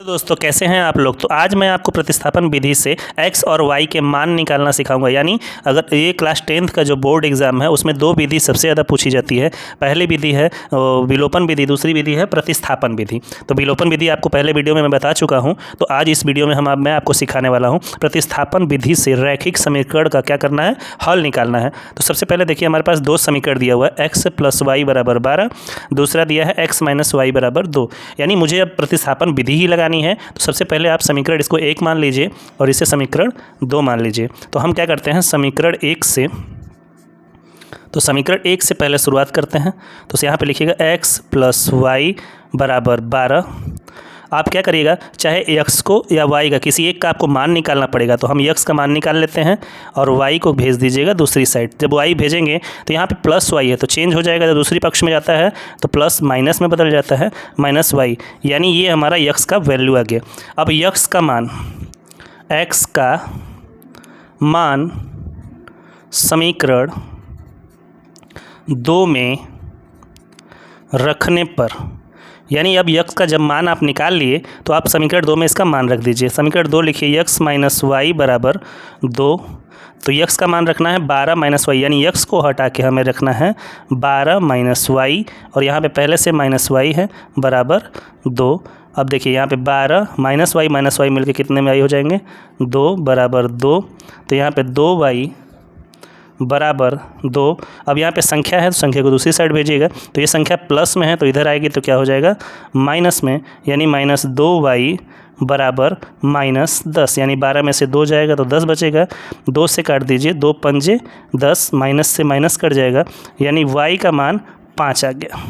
दोस्तों कैसे हैं आप लोग। तो आज मैं आपको प्रतिस्थापन विधि से x और y के मान निकालना सिखाऊंगा। यानी अगर ये क्लास 10th का जो बोर्ड एग्जाम है उसमें दो विधि सबसे ज़्यादा पूछी जाती है। पहली विधि है विलोपन विधि, दूसरी विधि है प्रतिस्थापन विधि। तो विलोपन विधि आपको पहले वीडियो में मैं बता चुका हूँ, तो आज इस वीडियो में मैं आपको सिखाने वाला हूँ प्रतिस्थापन विधि से रैखिक समीकरण का क्या करना है, हल निकालना है। तो सबसे पहले देखिए हमारे पास दो समीकरण दिया हुआ है, x + y = 12, दूसरा दिया है x - y = 2। यानी मुझे अब प्रतिस्थापन विधि ही लगानी है। तो सबसे पहले आप समीकरण इसको 1 मान लीजिए और इसे समीकरण 2 मान लीजिए। तो हम क्या करते हैं समीकरण 1 से, तो समीकरण 1 से पहले शुरुआत करते हैं। तो यहाँ पे लिखिएगा x + y = 12। आप क्या करिएगा, चाहे x को या y का किसी एक का आपको मान निकालना पड़ेगा। तो हम x का मान निकाल लेते हैं और y को भेज दीजिएगा दूसरी साइड। जब y भेजेंगे तो यहाँ पे +y है तो चेंज हो जाएगा, जब दूसरी पक्ष में जाता है तो प्लस माइनस में बदल जाता है -y। यानी ये हमारा x का वैल्यू आ गया। अब x का मान समीकरण 2 में रखने पर, यानी अब x का जब मान आप निकाल लिए तो आप समीकरण 2 में इसका मान रख दीजिए। समीकरण 2 लिखिए x - y = 2। तो x का मान रखना है 12 - y, यानी x को हटा के हमें रखना है 12 - y, और यहाँ पे पहले से -y है बराबर 2। अब देखिए यहाँ पे 12 - y मिलके कितने में आई हो जाएंगे, 2 बराबर 2। तो यहाँ पे 2y बराबर 2। अब यहाँ पे संख्या है तो संख्या को दूसरी साइड भेजिएगा। तो ये संख्या प्लस में है तो इधर आएगी तो क्या हो जाएगा माइनस में, यानी -2y बराबर -10। यानी 12 में से 2 जाएगा तो 10 बचेगा, 2 से काट दीजिए, 2 × 5 = 10, माइनस से माइनस कट जाएगा, यानी y का मान 5 आ गया।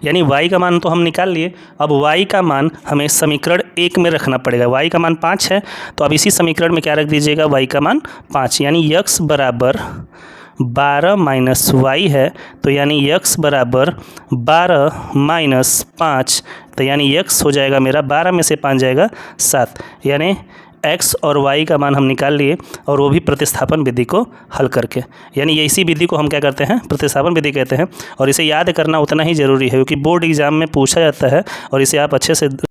यानी y का मान तो हम निकाल लिए। अब y का मान हमें समीकरण 1 में रखना पड़ेगा। y का मान 5 है तो अब इसी समीकरण में क्या रख दीजिएगा, y का मान 5। यानी x बराबर 12 - y है, तो यानी x बराबर 12 - 5, तो यानी x हो जाएगा मेरा 12 में से 5 जाएगा 7। यानी x और y का मान हम निकाल लिए, और वो भी प्रतिस्थापन विधि को हल करके। यानी ये इसी विधि को हम क्या करते हैं, प्रतिस्थापन विधि कहते हैं। और इसे याद करना उतना ही ज़रूरी है क्योंकि बोर्ड एग्जाम में पूछा जाता है और इसे आप अच्छे से